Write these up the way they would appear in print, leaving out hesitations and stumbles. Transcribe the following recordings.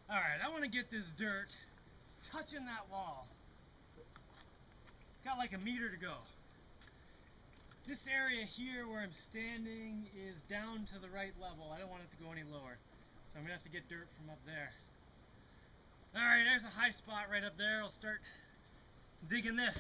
Alright, I want to get this dirt touching that wall. Got like a meter to go. This area here where I'm standing is down to the right level. I don't want it to go any lower. So I'm going to have to get dirt from up there. Alright, there's a high spot right up there. I'll start digging this.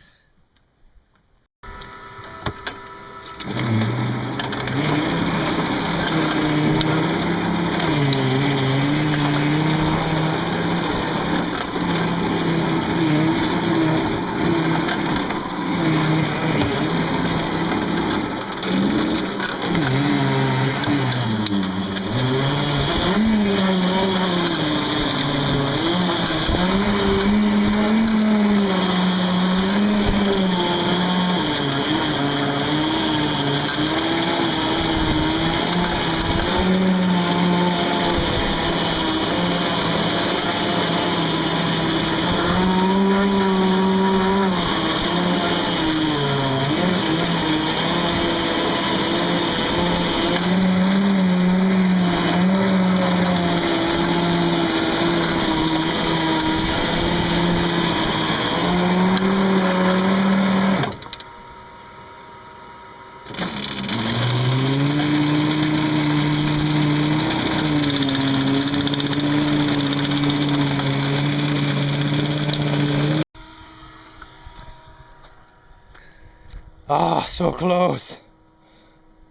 Ah, so close.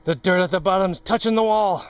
The dirt at the bottom's touching the wall.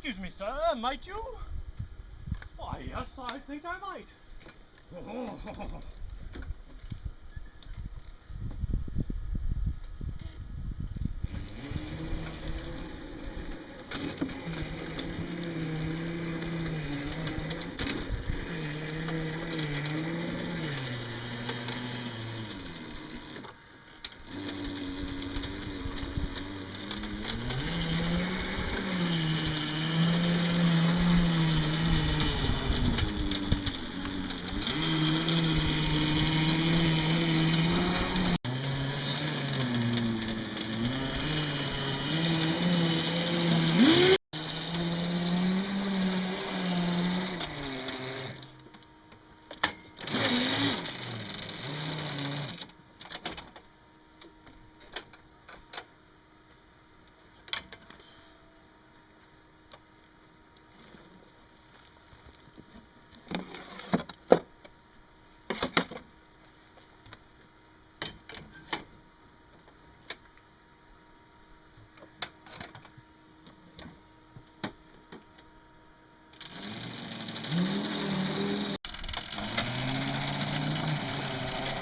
Excuse me, sir, might you? Why, yes, I think I might. Oh.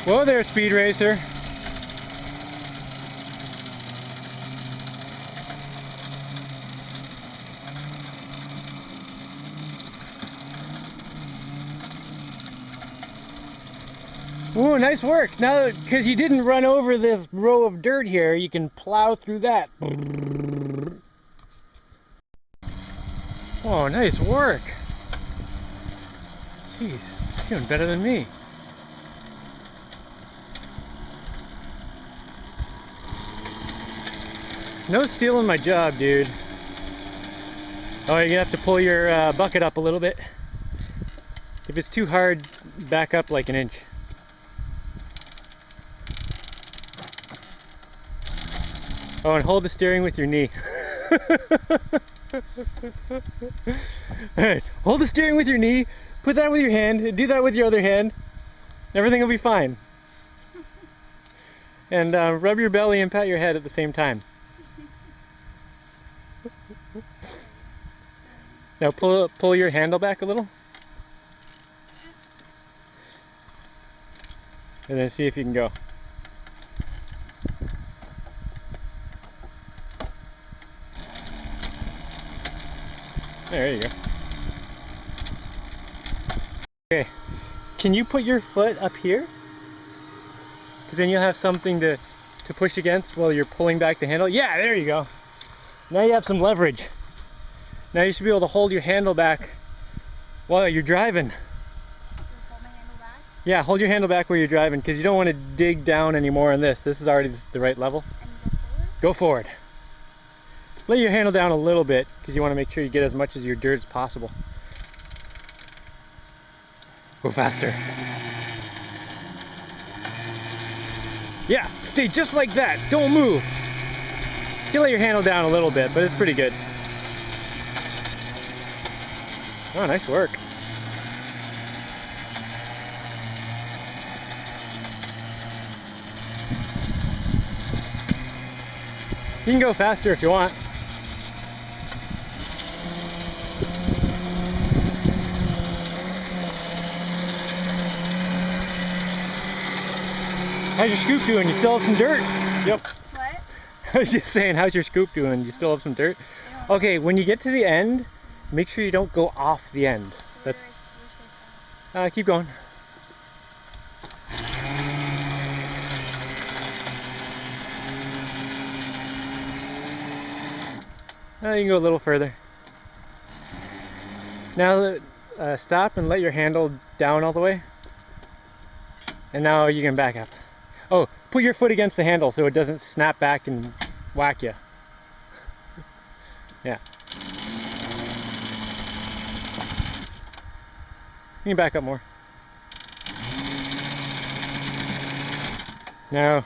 Whoa there, Speed Racer. Ooh, nice work. Now, because you didn't run over this row of dirt here, you can plow through that. Oh, nice work. Jeez, you're doing better than me. No stealing my job, dude. Oh, you're gonna have to pull your bucket up a little bit. If it's too hard, back up like an inch. Oh, and hold the steering with your knee. Alright, hold the steering with your knee, put that with your hand, do that with your other hand. Everything will be fine. And rub your belly and pat your head at the same time. Now pull your handle back a little. And then see if you can go. There you go. Okay, can you put your foot up here? Because then you'll have something to push against while you're pulling back the handle. Yeah, there you go. Now you have some leverage. Now you should be able to hold your handle back while you're driving. Hold my handle back? Yeah, hold your handle back where you're driving because you don't want to dig down anymore on this. This is already the right level. And go forward. Lay your handle down a little bit because you want to make sure you get as much of your dirt as possible. Go faster. Yeah, stay just like that. Don't move. You lay your handle down a little bit, but it's pretty good. Oh, nice work. You can go faster if you want. How's your scoop doing? You still have some dirt? Yep. What? I was just saying, how's your scoop doing? You still have some dirt? Okay, when you get to the end, make sure you don't go off the end. That's. Keep going. You can go a little further. Now stop and let your handle down all the way. And now you can back up. Oh, put your foot against the handle so it doesn't snap back and whack you. Yeah. You can back up more. Now,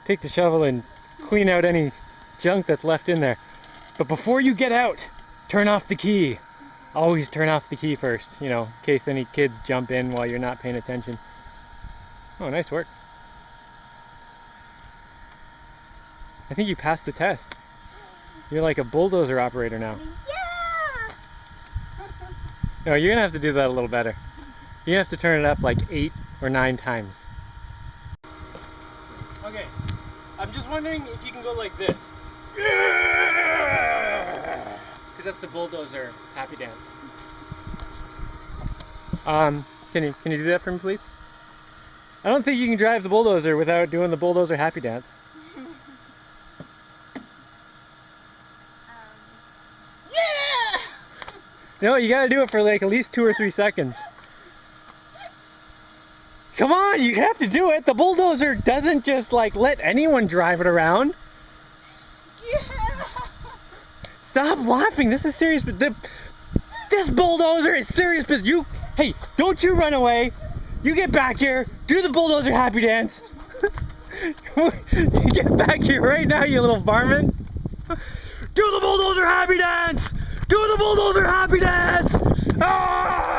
take the shovel and clean out any junk that's left in there. But before you get out, turn off the key. Always turn off the key first, you know, in case any kids jump in while you're not paying attention. Oh, nice work. I think you passed the test. You're like a bulldozer operator now. Yeah! No, you're gonna have to do that a little better. You're gonna have to turn it up like 8 or 9 times. Okay, I'm just wondering if you can go like this. Because that's the bulldozer happy dance. Can you do that for me, please? I don't think you can drive the bulldozer without doing the bulldozer happy dance. Yeah! No, you gotta do it for like at least 2 or 3 seconds. Come on, you have to do it. The bulldozer doesn't just like let anyone drive it around. Yeah! Stop laughing. This is serious. But this bulldozer is serious. But hey, don't you run away. You get back here. Do the bulldozer happy dance. Get back here right now, you little varmint. Do the bulldozer happy dance. Do the bulldozer happy dance. Ah!